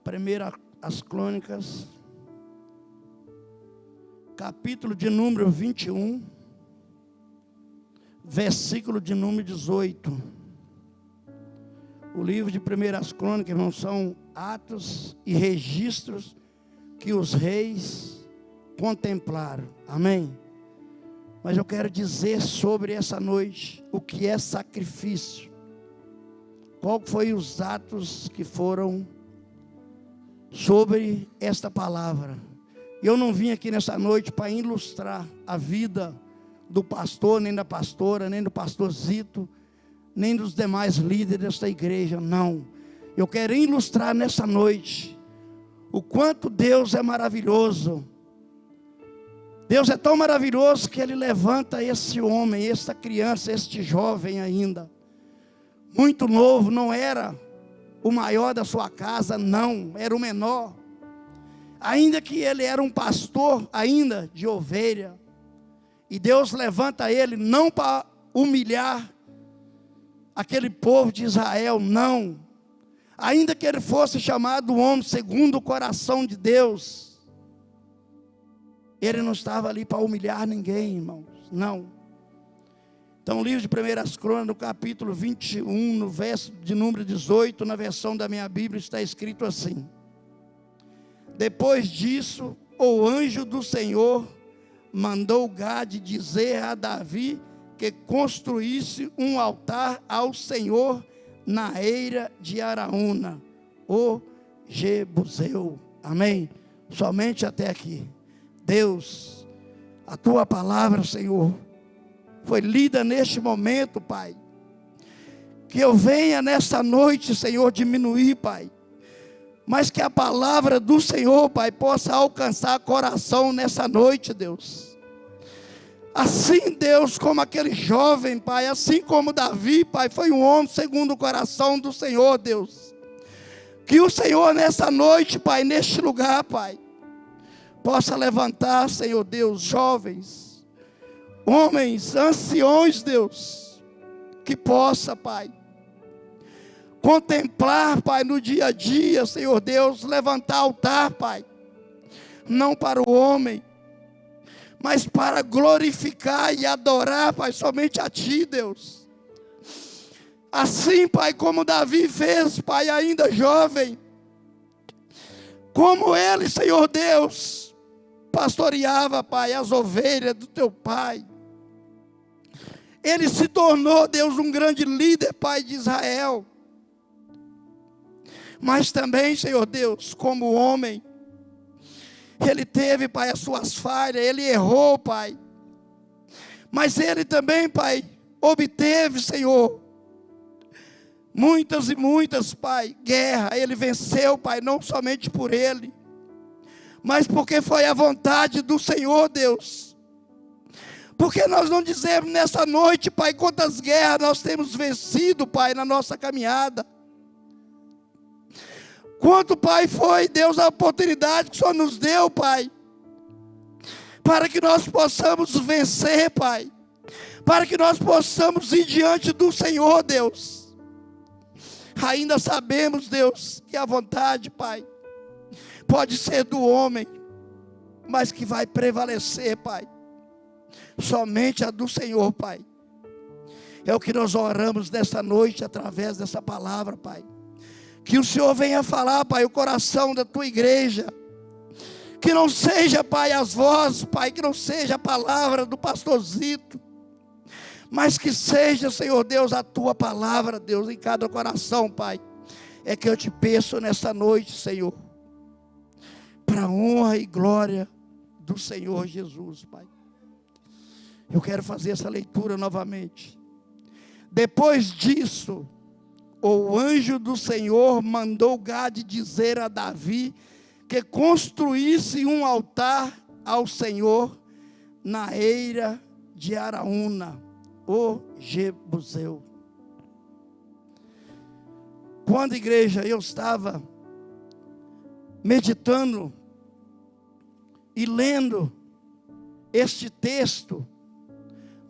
Primeira as Crônicas, capítulo de número 21, versículo de número 18. O livro de Primeiras Crônicas, irmãos, são atos e registros que os reis contemplaram. Amém? Mas eu quero dizer sobre essa noite o que é sacrifício. Qual foi os atos que foram sobre esta palavra. Eu não vim aqui nessa noite para ilustrar a vida do pastor, nem da pastora, nem do pastor Zito, nem dos demais líderes desta igreja, não. Eu quero ilustrar nessa noite o quanto Deus é maravilhoso. Deus é tão maravilhoso que Ele levanta esse homem, esta criança, este jovem ainda, muito novo, não era o maior da sua casa, não, era o menor. Ainda que ele era um pastor ainda de ovelha, e Deus levanta ele não para humilhar aquele povo de Israel, não. Ainda que ele fosse chamado homem segundo o coração de Deus, ele não estava ali para humilhar ninguém, irmãos, não. Então, o livro de Primeiras Crônicas, no capítulo 21, no verso de número 18, na versão da minha Bíblia, está escrito assim: depois disso, o anjo do Senhor mandou Gade dizer a Davi que construísse um altar ao Senhor na eira de Araúna, o Jebuseu. Amém? Somente até aqui. Deus, a tua palavra, Senhor, foi lida neste momento, Pai. Que eu venha nessa noite, Senhor, diminuir, Pai. Mas que a palavra do Senhor, Pai, possa alcançar coração nessa noite, Deus. Assim, Deus, como aquele jovem, Pai, assim como Davi, Pai, foi um homem segundo o coração do Senhor, Deus. Que o Senhor nessa noite, Pai, neste lugar, Pai, possa levantar, Senhor Deus, jovens, homens, anciões, Deus, que possa, Pai, contemplar, Pai, no dia a dia, Senhor Deus, levantar altar, Pai, não para o homem, mas para glorificar e adorar, Pai, somente a Ti, Deus. Assim, Pai, como Davi fez, Pai, ainda jovem, como ele, Senhor Deus, pastoreava, Pai, as ovelhas do Teu Pai. Ele se tornou, Deus, um grande líder, Pai, de Israel. Mas também, Senhor Deus, como homem, ele teve, Pai, as suas falhas, ele errou, Pai. Mas ele também, Pai, obteve, Senhor, muitas e muitas, Pai, guerra. Ele venceu, Pai, não somente por ele, mas porque foi a vontade do Senhor, Deus. Porque nós não dizemos nessa noite, Pai, quantas guerras nós temos vencido, Pai, na nossa caminhada. Quanto, Pai, foi, Deus, a oportunidade que o Senhor nos deu, Pai, para que nós possamos vencer, Pai, para que nós possamos ir diante do Senhor, Deus. Ainda sabemos, Deus, que a vontade, Pai, pode ser do homem, mas que vai prevalecer, Pai, somente a do Senhor, Pai. É o que nós oramos nesta noite, através dessa palavra, Pai. Que o Senhor venha falar, Pai, o coração da Tua igreja. Que não seja, Pai, as vozes, Pai, que não seja a palavra do pastor Zito, mas que seja, Senhor Deus, a Tua palavra, Deus, em cada coração, Pai. É que eu te peço nesta noite, Senhor, para a honra e glória do Senhor Jesus, Pai. Eu quero fazer essa leitura novamente. Depois disso, o anjo do Senhor mandou Gade dizer a Davi que construísse um altar ao Senhor na eira de Araúna, o Jebuseu. Quando, igreja, eu estava meditando e lendo este texto,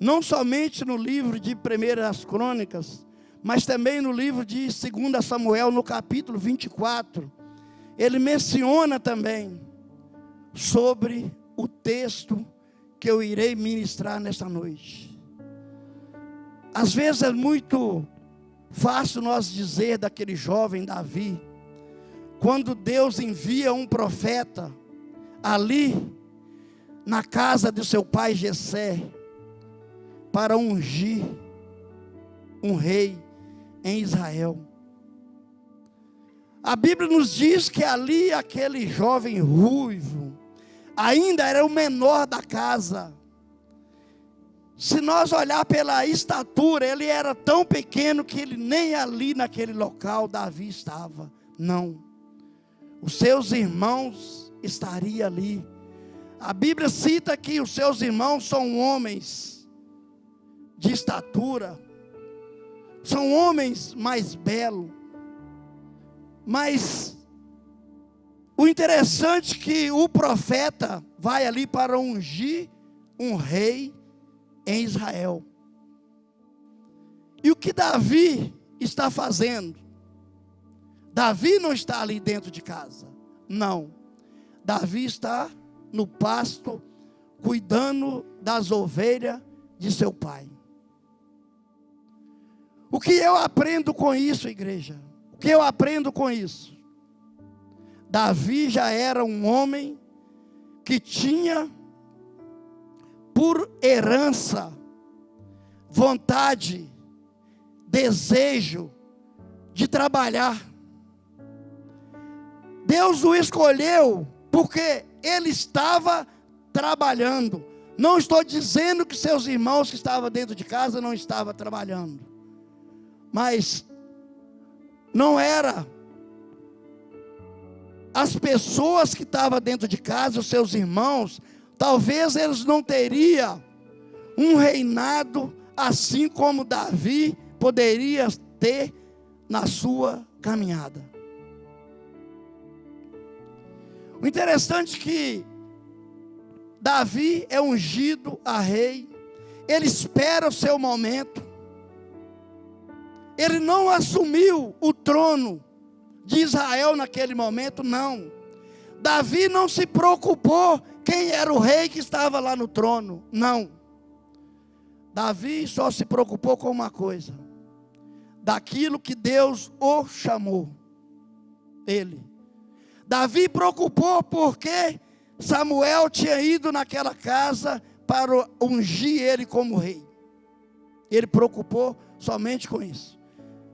não somente no livro de Primeiras Crônicas, mas também no livro de 2 Samuel, no capítulo 24, ele menciona também sobre o texto que eu irei ministrar nessa noite. Às vezes é muito fácil nós dizer daquele jovem Davi, quando Deus envia um profeta ali na casa de seu pai Jessé, para ungir um rei em Israel. A Bíblia nos diz que ali aquele jovem ruivo ainda era o menor da casa. Se nós olhar pela estatura, ele era tão pequeno que ele nem ali naquele local Davi estava. Não. Os seus irmãos estariam ali. A Bíblia cita que os seus irmãos são homens de estatura, são homens mais belos. Mas o interessante é que o profeta vai ali para ungir um rei em Israel. E o que Davi está fazendo? Davi não está ali dentro de casa. Não. Davi está no pasto, cuidando das ovelhas de seu pai. O que eu aprendo com isso, igreja? O que eu aprendo com isso? Davi já era um homem que tinha por herança, vontade, desejo de trabalhar. Deus o escolheu porque ele estava trabalhando. Não estou dizendo que seus irmãos que estavam dentro de casa não estavam trabalhando, mas não era as pessoas que estavam dentro de casa, os seus irmãos, talvez eles não teriam um reinado assim como Davi poderia ter na sua caminhada. O interessante é que Davi é ungido a rei, ele espera o seu momento, ele não assumiu o trono de Israel naquele momento, não. Davi não se preocupou quem era o rei que estava lá no trono, não. Davi só se preocupou com uma coisa: daquilo que Deus o chamou, ele. Davi preocupou porque Samuel tinha ido naquela casa para ungir ele como rei. Ele preocupou somente com isso.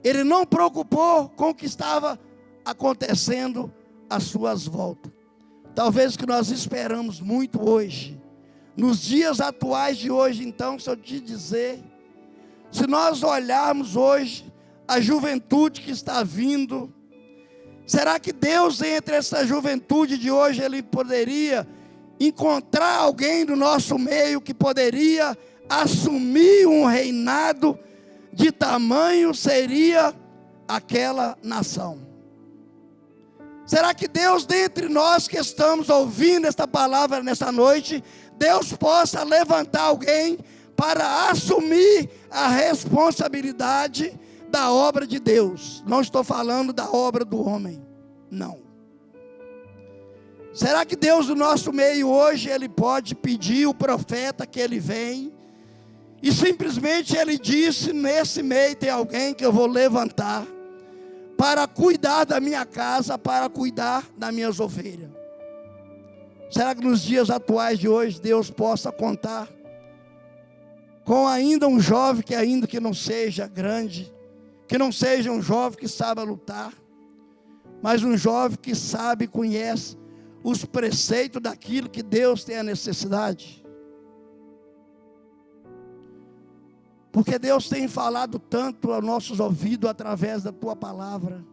Ele não preocupou com o que estava acontecendo às suas voltas. Talvez o que nós esperamos muito hoje, nos dias atuais de hoje, então, se eu te dizer, se nós olharmos hoje a juventude que está vindo, será que Deus, entre essa juventude de hoje, Ele poderia encontrar alguém do nosso meio que poderia assumir um reinado de tamanho seria aquela nação? Será que Deus, dentre nós que estamos ouvindo esta palavra nessa noite, Deus possa levantar alguém para assumir a responsabilidade da obra de Deus? Não estou falando da obra do homem, não. Será que Deus do nosso meio hoje, Ele pode pedir o profeta que ele vem, e simplesmente ele disse: nesse meio tem alguém que eu vou levantar, para cuidar da minha casa, para cuidar das minhas ovelhas? Será que nos dias atuais de hoje, Deus possa contar com ainda um jovem que ainda que não seja grande, que não seja um jovem que saiba lutar, mas um jovem que sabe e conhece os preceitos daquilo que Deus tem a necessidade? Porque Deus tem falado tanto aos nossos ouvidos através da tua palavra.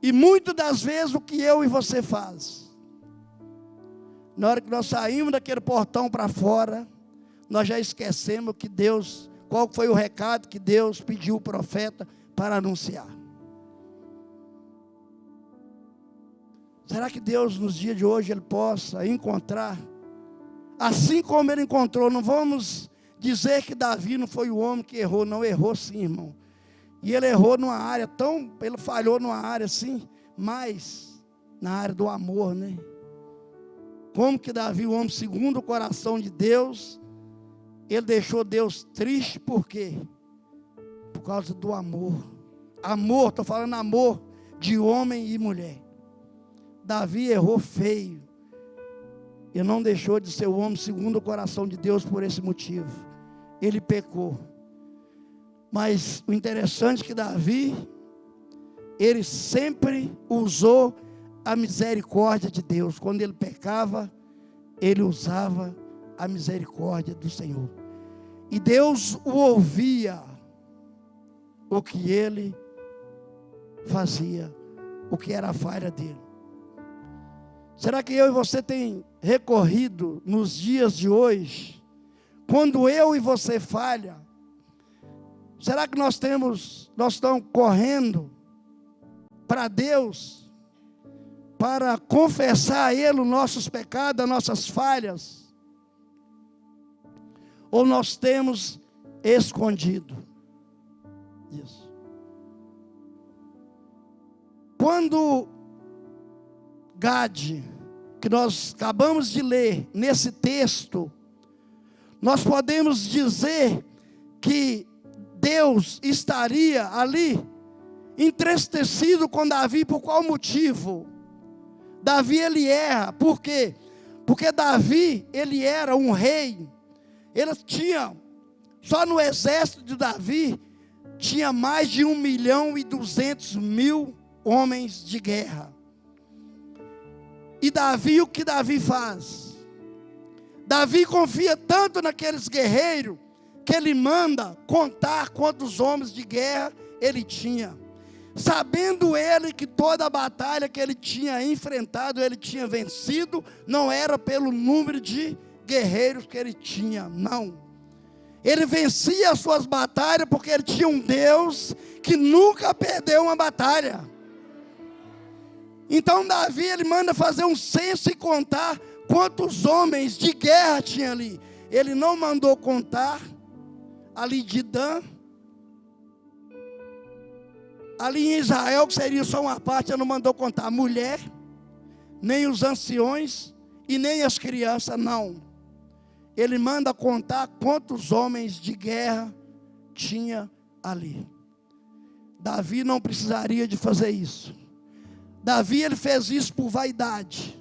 E muitas das vezes o que eu e você faz, na hora que nós saímos daquele portão para fora, nós já esquecemos que Deus, qual foi o recado que Deus pediu o profeta para anunciar. Será que Deus nos dias de hoje Ele possa encontrar, assim como Ele encontrou? Não vamos dizer que Davi não foi o homem que errou, não, errou sim, irmão. E ele errou numa área ele falhou numa área assim, mas na área do amor, né? Como que Davi, o homem segundo o coração de Deus, ele deixou Deus triste, por quê? Por causa do amor. Amor, estou falando amor de homem e mulher. Davi errou feio. E não deixou de ser o homem segundo o coração de Deus por esse motivo. Ele pecou. Mas o interessante é que Davi, ele sempre usou a misericórdia de Deus. Quando ele pecava, ele usava a misericórdia do Senhor. E Deus o ouvia, o que ele fazia, o que era a falha dele. Será que eu e você tem recorrido nos dias de hoje, quando eu e você falha? Será que nós estamos correndo para Deus, para confessar a Ele os nossos pecados, as nossas falhas? Ou nós temos escondido isso? Quando Gade, que nós acabamos de ler nesse texto, nós podemos dizer que Deus estaria ali entristecido com Davi. Por qual motivo? Davi, ele erra, por quê? Porque Davi, ele era um rei. Ele tinha, só no exército de Davi, tinha mais de 1.200.000 homens de guerra. E Davi, o que Davi faz? Davi confia tanto naqueles guerreiros, que ele manda contar quantos homens de guerra ele tinha. Sabendo ele que toda a batalha que ele tinha enfrentado, ele tinha vencido, não era pelo número de guerreiros que ele tinha, não. Ele vencia as suas batalhas porque ele tinha um Deus que nunca perdeu uma batalha. Então Davi, ele manda fazer um censo e contar quantos homens de guerra tinha ali. Ele não mandou contar ali de Dan, ali em Israel, que seria só uma parte, ele não mandou contar a mulher, nem os anciões e nem as crianças, não. Ele manda contar quantos homens de guerra tinha ali. Davi não precisaria de fazer isso. Davi, ele fez isso por vaidade.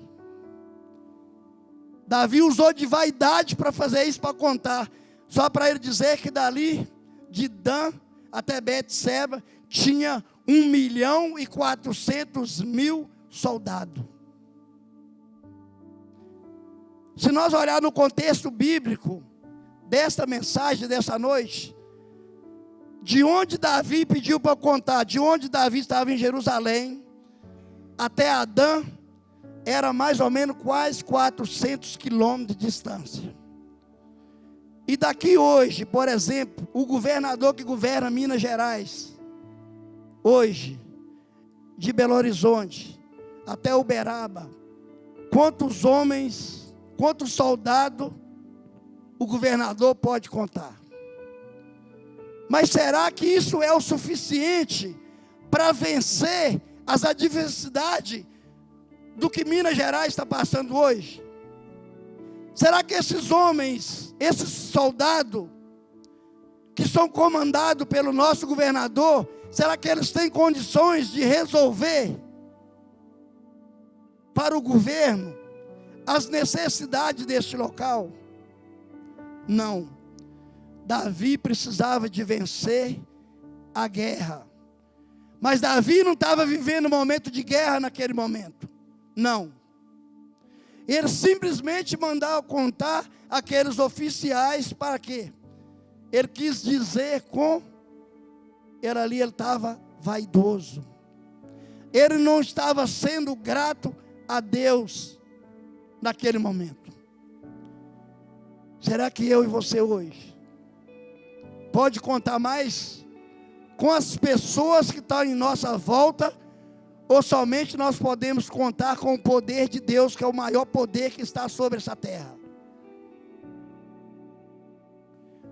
Davi usou de vaidade para fazer isso, para contar. Só para ele dizer que dali, de Dan até Betseba, tinha 1.400.000 soldados. Se nós olharmos no contexto bíblico desta mensagem, dessa noite, de onde Davi pediu para contar, de onde Davi estava em Jerusalém, até Adã, era mais ou menos quase 400 quilômetros de distância. E daqui hoje, por exemplo, o governador que governa Minas Gerais, hoje, de Belo Horizonte até Uberaba, quantos homens, quantos soldados o governador pode contar? Mas será que isso é o suficiente para vencer as adversidades do que Minas Gerais está passando hoje? Será que esses homens, esses soldados, que são comandados pelo nosso governador, será que eles têm condições de resolver para o governo as necessidades deste local? Não. Davi precisava de vencer a guerra. Mas Davi não estava vivendo um momento de guerra naquele momento. Não. Ele simplesmente mandava contar aqueles oficiais para quê? Ele quis dizer ele ali estava vaidoso. Ele não estava sendo grato a Deus naquele momento. Será que eu e você hoje pode contar mais com as pessoas que estão em nossa volta, ou somente nós podemos contar com o poder de Deus, que é o maior poder que está sobre essa terra?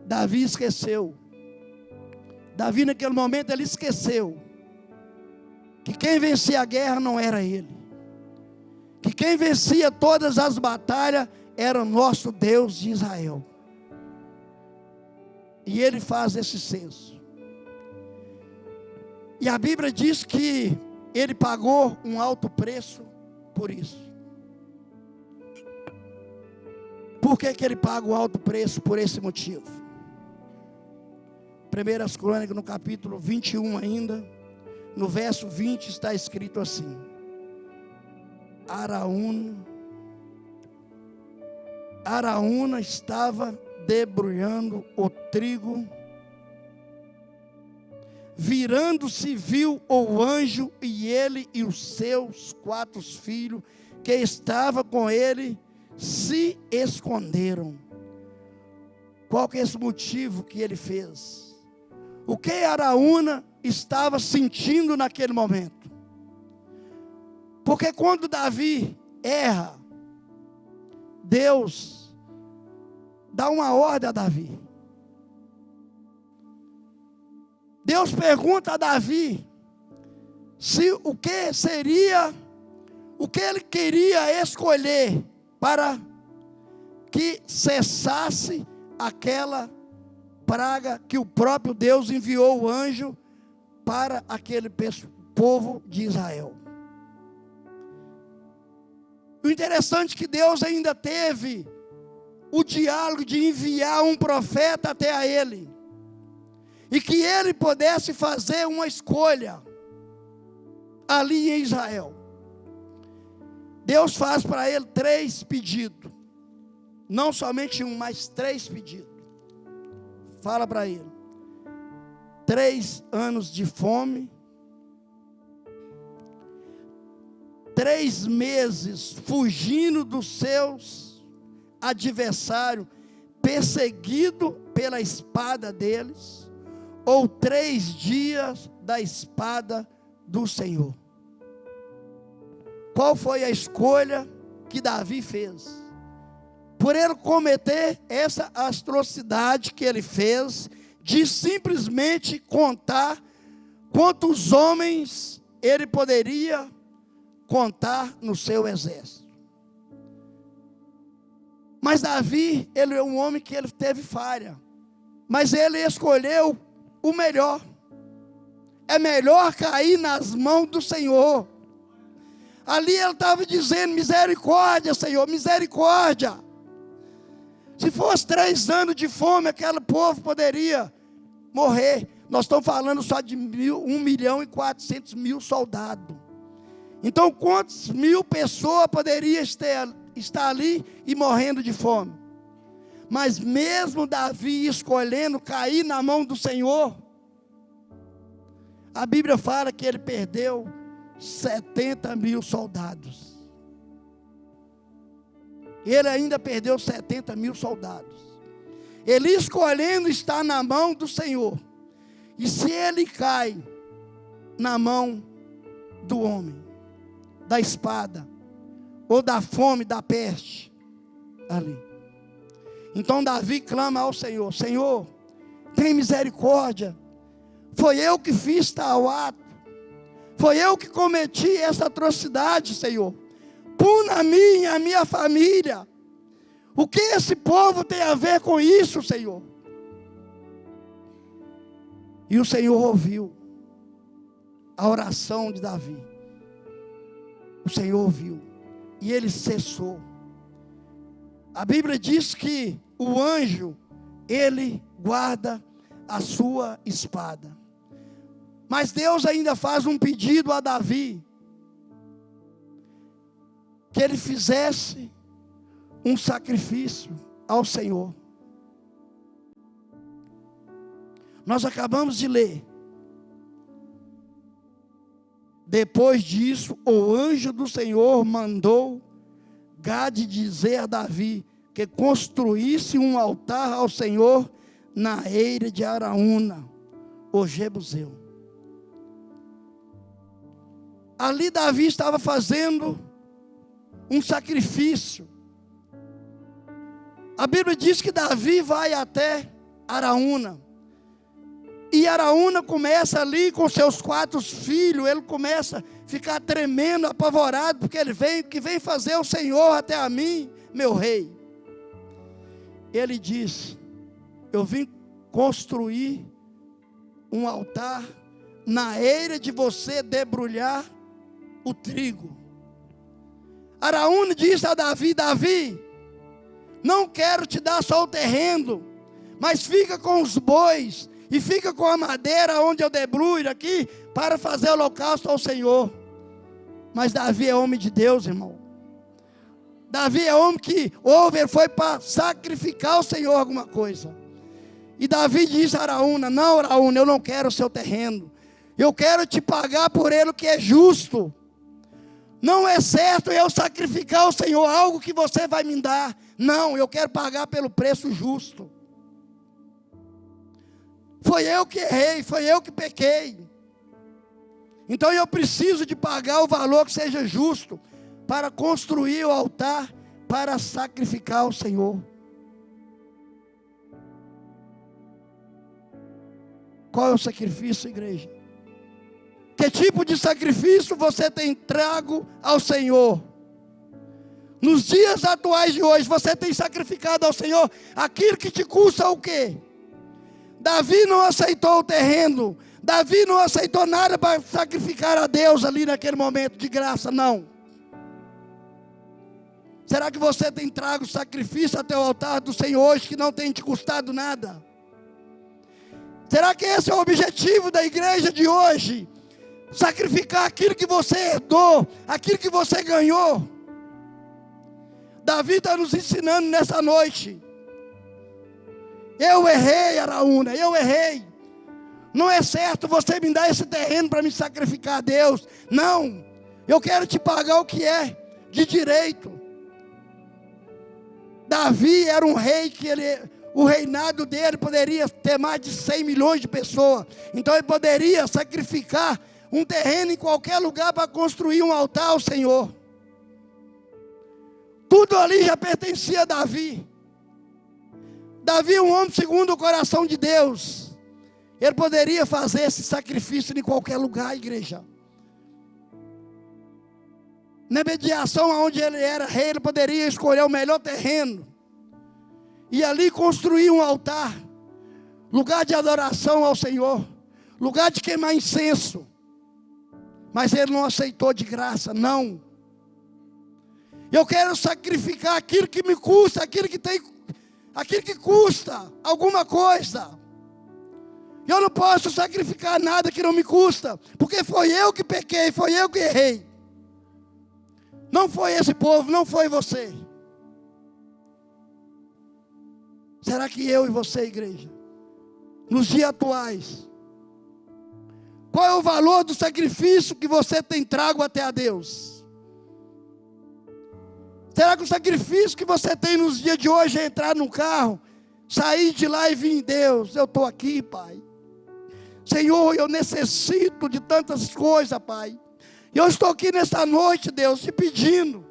Davi esqueceu. Davi naquele momento ele esqueceu que quem vencia a guerra não era ele. que quem vencia todas as batalhas era o nosso Deus de Israel. E ele faz esse censo. E a Bíblia diz que ele pagou um alto preço por isso. Por que ele paga um alto preço? Por esse motivo. 1 Crônicas, no capítulo 21 ainda, no verso 20 está escrito assim: Araúna estava debrulhando o trigo. Virando-se, viu o anjo, e ele e os seus 4 filhos que estavam com ele se esconderam. Qual que é esse motivo que ele fez? O que Araúna estava sentindo naquele momento? Porque quando Davi erra, Deus dá uma ordem a Davi. Deus pergunta a Davi se o que ele queria escolher para que cessasse aquela praga que o próprio Deus enviou o anjo para aquele povo de Israel. O interessante é que Deus ainda teve o diálogo de enviar um profeta até a ele, e que ele pudesse fazer uma escolha ali em Israel. Deus faz para ele 3 pedidos, não somente um, mas 3 pedidos. Fala para ele: 3 anos de fome, 3 meses fugindo dos seus adversários, perseguido pela espada deles, ou 3 dias da espada do Senhor. Qual foi a escolha que Davi fez? Por ele cometer essa atrocidade que ele fez, de simplesmente contar quantos homens ele poderia contar no seu exército. Mas Davi, ele é um homem que ele teve falha, mas ele escolheu o melhor. É melhor cair nas mãos do Senhor. Ali ele estava dizendo: misericórdia, Senhor, misericórdia. Se fosse 3 anos de fome, aquele povo poderia morrer. Nós estamos falando só de 1.400.000 soldados. Então quantas mil pessoas poderiam estar ali e morrendo de fome? Mas mesmo Davi escolhendo cair na mão do Senhor, a Bíblia fala que ele perdeu 70.000 soldados. Ele ainda perdeu 70.000 soldados. Ele escolhendo estar na mão do Senhor. E se ele cai na mão do homem, da espada, ou da fome, da peste, ali. Então Davi clama ao Senhor: Senhor, tem misericórdia. Foi eu que fiz tal ato. Foi eu que cometi essa atrocidade, Senhor. Puna a mim e a minha família. O que esse povo tem a ver com isso, Senhor? E o Senhor ouviu a oração de Davi. O Senhor ouviu. E ele cessou. A Bíblia diz que o anjo, ele guarda a sua espada. Mas Deus ainda faz um pedido a Davi: que ele fizesse um sacrifício ao Senhor. Nós acabamos de ler: depois disso, o anjo do Senhor mandou Gade dizer a Davi que construísse um altar ao Senhor na eira de Araúna, o Jebuseu. Ali Davi estava fazendo um sacrifício. A Bíblia diz que Davi vai até Araúna. E Araúna começa ali com seus 4 filhos. Ele começa a ficar tremendo, apavorado, porque ele que vem fazer o Senhor até a mim, meu rei. Ele diz: eu vim construir um altar na eira de você debrulhar o trigo. Araúna disse a Davi: Davi, não quero te dar só o terreno, mas fica com os bois e fica com a madeira onde eu debrulho aqui para fazer holocausto ao Senhor. Mas Davi é homem de Deus, irmão. Davi é homem que ouve, ele foi para sacrificar ao Senhor alguma coisa. E Davi disse a Araúna: não, Araúna, eu não quero o seu terreno, eu quero te pagar por ele o que é justo. Não é certo eu sacrificar ao Senhor algo que você vai me dar. Não, eu quero pagar pelo preço justo. Foi eu que errei, foi eu que pequei. Então eu preciso de pagar o valor que seja justo para construir o altar, para sacrificar ao Senhor. Qual é o sacrifício, igreja? Que tipo de sacrifício você tem trago ao Senhor? Nos dias atuais de hoje, você tem sacrificado ao Senhor aquilo que te custa o quê? Davi não aceitou o terreno, Davi não aceitou nada para sacrificar a Deus ali naquele momento de graça, não. Será que você tem trago sacrifício até o altar do Senhor hoje que não tem te custado nada? Será que esse é o objetivo da igreja de hoje? Sacrificar aquilo que você herdou, aquilo que você ganhou. Davi está nos ensinando nessa noite. Eu errei, Araúna, eu errei. Não é certo você me dar esse terreno para me sacrificar a Deus. Não, eu quero te pagar o que é de direito. Davi era um rei que o reinado dele poderia ter mais de 100 milhões de pessoas. Então ele poderia sacrificar um terreno em qualquer lugar para construir um altar ao Senhor. Tudo ali já pertencia a Davi. Davi é um homem segundo o coração de Deus. Ele poderia fazer esse sacrifício em qualquer lugar, igreja. Na mediação onde ele era rei, ele poderia escolher o melhor terreno e ali construir um altar, lugar de adoração ao Senhor, lugar de queimar incenso. Mas ele não aceitou de graça, não. Eu quero sacrificar aquilo que me custa, aquilo que custa alguma coisa. Eu não posso sacrificar nada que não me custa, porque foi eu que pequei, foi eu que errei. Não foi esse povo, não foi você. Será que eu e você, igreja, nos dias atuais, qual é o valor do sacrifício que você tem trago até a Deus? Será que o sacrifício que você tem nos dias de hoje é entrar num carro, sair de lá e vir em Deus? Eu estou aqui, Pai. Senhor, eu necessito de tantas coisas, Pai. Eu estou aqui nessa noite, Deus, te pedindo.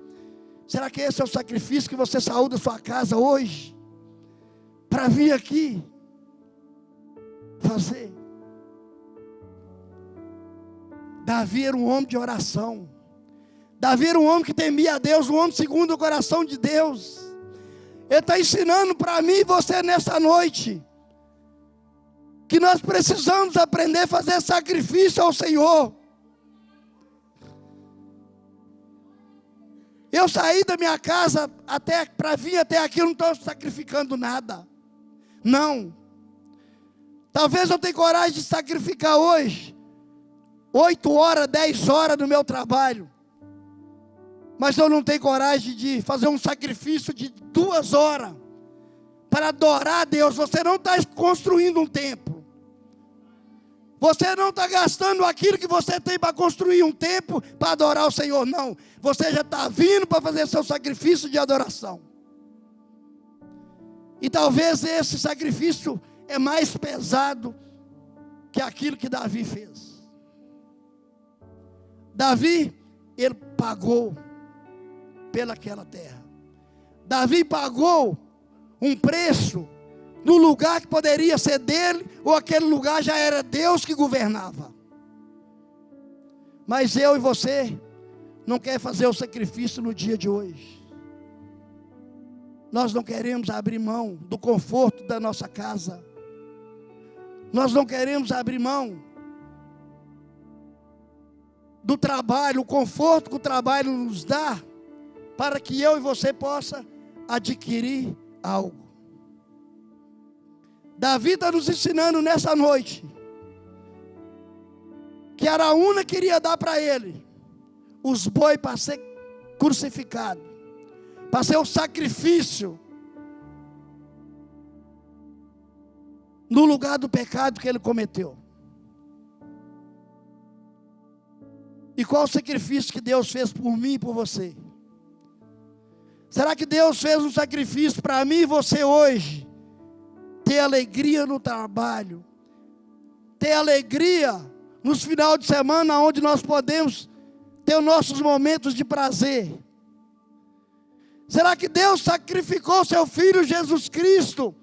Será que esse é o sacrifício que você saiu da sua casa hoje? Para vir aqui fazer? Davi era um homem de oração. Davi era um homem que temia a Deus, um homem segundo o coração de Deus. Ele está ensinando para mim e você nessa noite que nós precisamos aprender a fazer sacrifício ao Senhor. Eu saí da minha casa para vir até aqui, eu não estou sacrificando nada. Não. Talvez eu tenha coragem de sacrificar hoje 8 horas, 10 horas do meu trabalho. Mas eu não tenho coragem de fazer um sacrifício de 2 horas para adorar a Deus. Você não está construindo um templo. Você não está gastando aquilo que você tem para construir um templo para adorar o Senhor, não. Você já está vindo para fazer seu sacrifício de adoração. E talvez esse sacrifício é mais pesado que aquilo que Davi fez. Davi, ele pagou pelaquela terra. Davi pagou um preço no lugar que poderia ser dele, ou aquele lugar já era Deus que governava. Mas eu e você não quer fazer o sacrifício no dia de hoje. Nós não queremos abrir mão do conforto da nossa casa. Nós não queremos abrir mão do trabalho, o conforto que o trabalho nos dá, para que eu e você possa adquirir algo. Davi está nos ensinando nessa noite que Araúna queria dar para ele os bois para ser crucificado, para ser o sacrifício no lugar do pecado que ele cometeu. E qual o sacrifício que Deus fez por mim e por você? Será que Deus fez um sacrifício para mim e você hoje? Ter alegria no trabalho, ter alegria nos finais de semana, onde nós podemos ter os nossos momentos de prazer. Será que Deus sacrificou seu Filho Jesus Cristo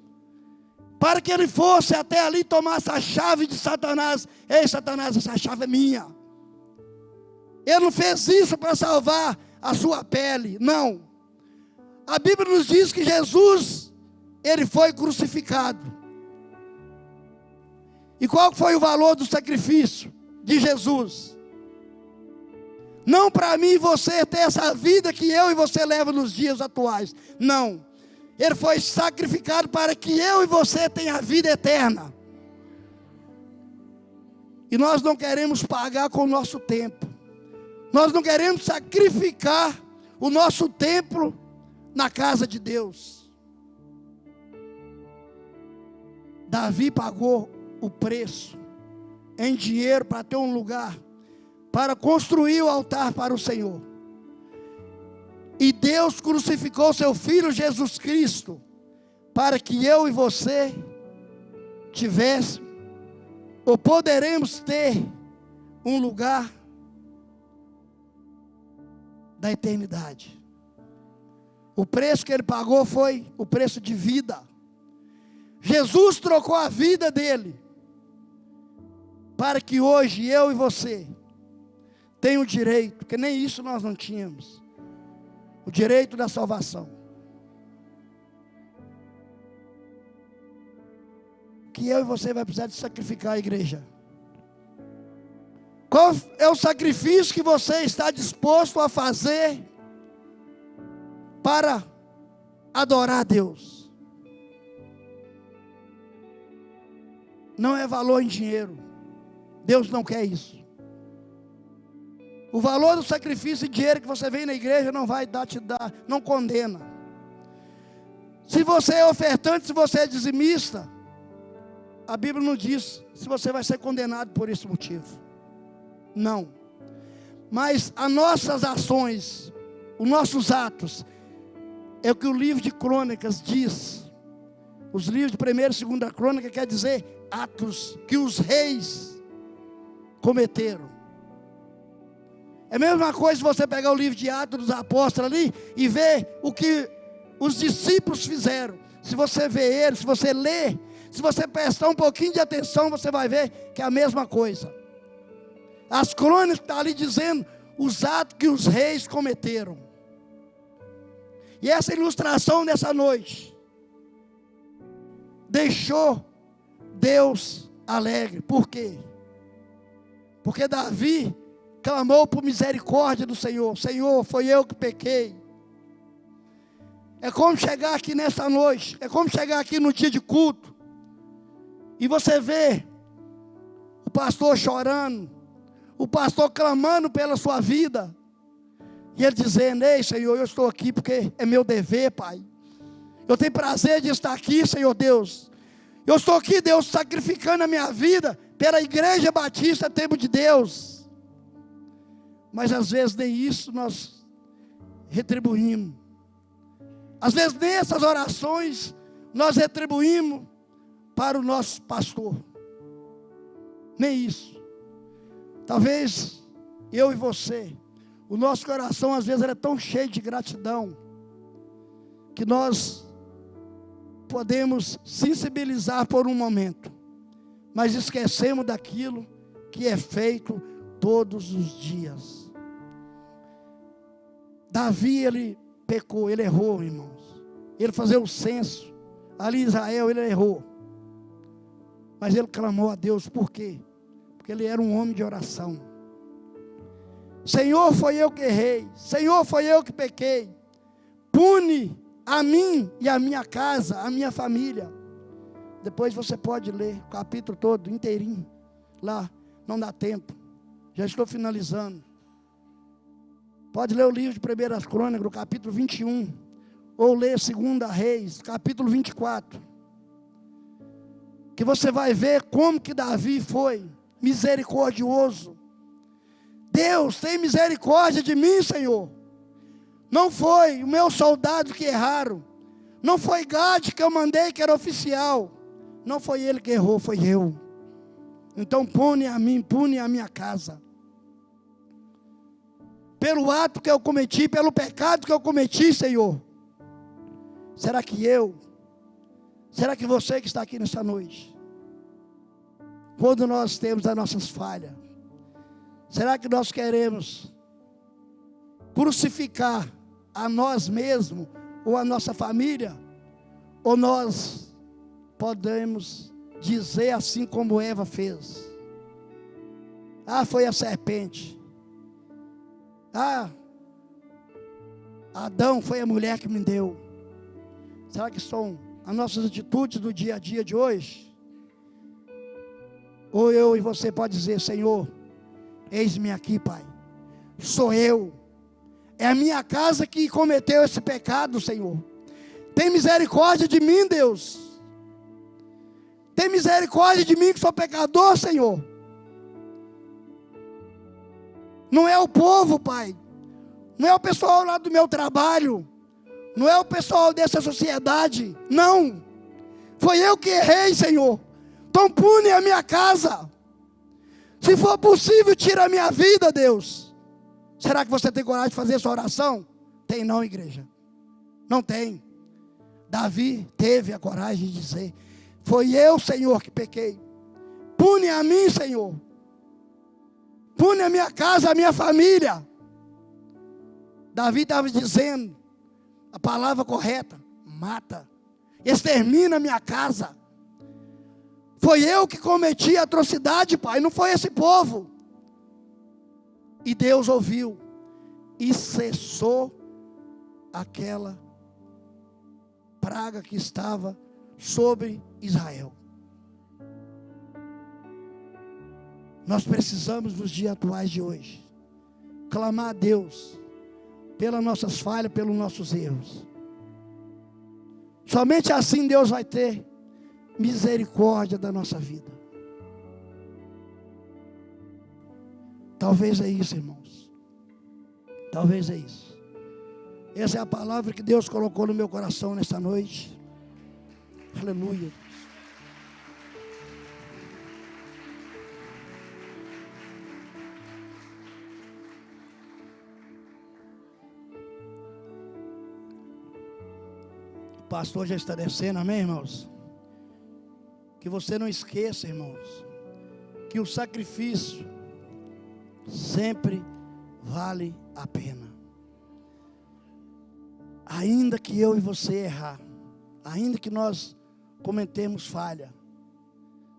para que ele fosse até ali tomar essa chave de Satanás? Ei, Satanás, essa chave é minha. Ele não fez isso para salvar a sua pele, não. A Bíblia nos diz que Jesus, ele foi crucificado. E qual foi o valor do sacrifício de Jesus? Não para mim e você ter essa vida que eu e você leva nos dias atuais. Não. Ele foi sacrificado para que eu e você tenha a vida eterna. E nós não queremos pagar com o nosso tempo. Nós não queremos sacrificar o nosso tempo na casa de Deus. Davi pagou o preço em dinheiro para ter um lugar, para construir o altar para o Senhor. E Deus crucificou seu Filho Jesus Cristo para que eu e você tivéssemos, ou poderemos ter, um lugar da eternidade. O preço que ele pagou foi o preço de vida. Jesus trocou a vida dele para que hoje eu e você tenham o direito, que nem isso nós não tínhamos, o direito da salvação. Que eu e você vai precisar de sacrificar, a igreja. Qual é o sacrifício que você está disposto a fazer para adorar a Deus? Não é valor em dinheiro. Deus não quer isso. O valor do sacrifício em dinheiro que você vem na igreja não vai te dar, não condena. Se você é ofertante, se você é dizimista, a Bíblia não diz se você vai ser condenado por esse motivo. Não. Mas as nossas ações, os nossos atos, é o que o livro de Crônicas diz. Os livros de 1ª e 2ª Crônica quer dizer atos que os reis cometeram. É a mesma coisa se você pegar o livro de Atos dos Apóstolos ali e ver o que os discípulos fizeram. Se você ver eles, se você ler, se você prestar um pouquinho de atenção, você vai ver que é a mesma coisa. As crônicas estão ali dizendo os atos que os reis cometeram. E essa ilustração nessa noite deixou Deus alegre. Por quê? Porque Davi clamou por misericórdia do Senhor. Senhor, foi eu que pequei. É como chegar aqui nessa noite, é como chegar aqui no dia de culto e você vê o pastor chorando, o pastor clamando pela sua vida, e ele dizendo: ei, Senhor, eu estou aqui porque é meu dever, Pai. Eu tenho prazer de estar aqui, Senhor Deus. Eu estou aqui, Deus, sacrificando a minha vida pela Igreja Batista Tempo de Deus. Mas às vezes nem isso nós retribuímos. Às vezes nem essas orações nós retribuímos para o nosso pastor. Nem isso. Talvez eu e você, o nosso coração às vezes era tão cheio de gratidão, que nós podemos sensibilizar por um momento, mas esquecemos daquilo que é feito todos os dias. Davi, ele pecou, ele errou, irmãos. Ele fazia o censo, ali em Israel, ele errou. Mas ele clamou a Deus, por quê? Porque ele era um homem de oração. Senhor, foi eu que errei. Senhor, foi eu que pequei. Pune a mim e a minha casa, a minha família. Depois você pode ler o capítulo todo, inteirinho. Lá, não dá tempo. Já estou finalizando. Pode ler o livro de 1 Crônicas, no capítulo 21. Ou ler 2 Reis, capítulo 24. Que você vai ver como que Davi foi misericordioso. Deus, tem misericórdia de mim, Senhor. Não foi o meu soldado que erraram. Não foi Gade que eu mandei, que era oficial. Não foi ele que errou, foi eu. Então pune a mim, pune a minha casa. Pelo ato que eu cometi, pelo pecado que eu cometi, Senhor. Será que será que você que está aqui nessa noite, quando nós temos as nossas falhas, será que nós queremos crucificar a nós mesmos ou a nossa família? Ou nós podemos dizer assim como Eva fez? Ah, foi a serpente. Ah, Adão foi a mulher que me deu. Será que são as nossas atitudes do dia a dia de hoje? Ou eu e você pode dizer, Senhor, eis-me aqui, Pai. Sou eu. É a minha casa que cometeu esse pecado, Senhor. Tem misericórdia de mim, Deus. Tem misericórdia de mim que sou pecador, Senhor. Não é o povo, Pai. Não é o pessoal lá do meu trabalho. Não é o pessoal dessa sociedade. Não. Foi eu que errei, Senhor. Então pune a minha casa. Se for possível, tira a minha vida, Deus. Será que você tem coragem de fazer essa oração? Tem não, igreja. Não tem. Davi teve a coragem de dizer, foi eu, Senhor, que pequei. Pune a mim, Senhor. Pune a minha casa, a minha família. Davi estava dizendo a palavra correta. Mata. Extermina a minha casa. Foi eu que cometi a atrocidade, Pai. Não foi esse povo. E Deus ouviu. E cessou aquela praga que estava sobre Israel. Nós precisamos nos dias atuais de hoje clamar a Deus pelas nossas falhas, pelos nossos erros. Somente assim Deus vai ter misericórdia da nossa vida. Talvez é isso, irmãos. Talvez é isso. Essa é a palavra que Deus colocou no meu coração nesta noite. Aleluia. O pastor já está descendo, amém, irmãos? Que você não esqueça, irmãos, que o sacrifício sempre vale a pena. Ainda que eu e você errar, ainda que nós cometemos falha,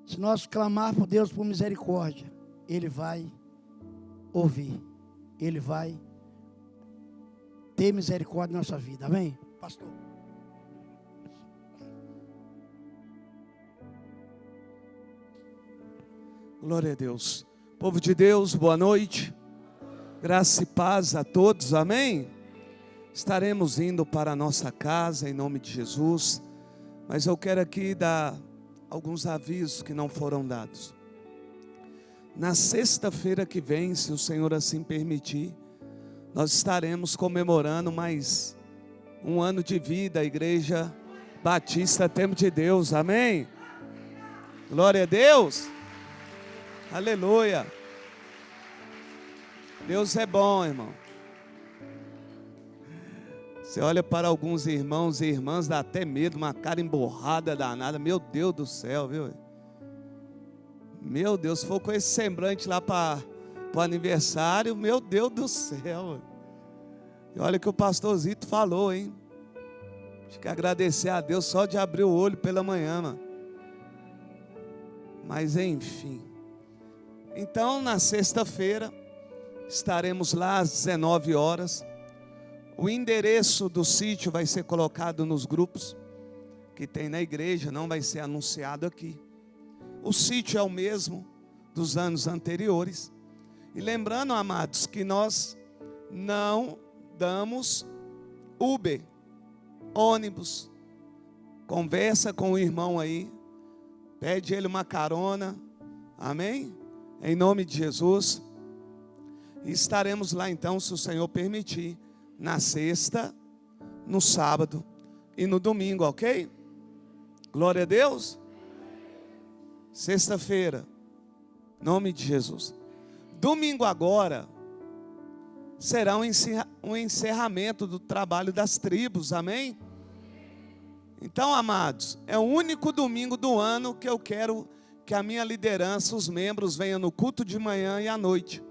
se nós clamar por Deus por misericórdia, Ele vai ouvir, Ele vai ter misericórdia na nossa vida, amém? Pastor. Glória a Deus. Povo de Deus, boa noite. Graça e paz a todos, amém? Estaremos indo para a nossa casa em nome de Jesus. Mas eu quero aqui dar alguns avisos que não foram dados. Na sexta-feira que vem, se o Senhor assim permitir, nós estaremos comemorando mais um ano de vida, a Igreja Batista Tempo de Deus, amém? Glória a Deus. Aleluia. Deus é bom, irmão. Você olha para alguns irmãos e irmãs, dá até medo, uma cara emborrada danada. Meu Deus do céu, viu? Meu Deus, se for com esse semblante lá para para o aniversário, meu Deus do céu. E olha que o pastor Zito falou, hein? Acho que agradecer a Deus só de abrir o olho pela manhã, mano. Mas enfim. Então, na sexta-feira, estaremos lá às 19 horas. O endereço do sítio vai ser colocado nos grupos que tem na igreja, não vai ser anunciado aqui. O sítio é o mesmo dos anos anteriores. E lembrando, amados, que nós não damos Uber, ônibus. Conversa com o irmão aí, pede ele uma carona, amém? Em nome de Jesus. E estaremos lá então, se o Senhor permitir, na sexta, no sábado e no domingo, ok? Glória a Deus. Sexta-feira, nome de Jesus. Domingo agora será um encerramento do trabalho das tribos, amém? Então, amados, é o único domingo do ano que eu quero que a minha liderança, os membros, venham no culto de manhã e à noite.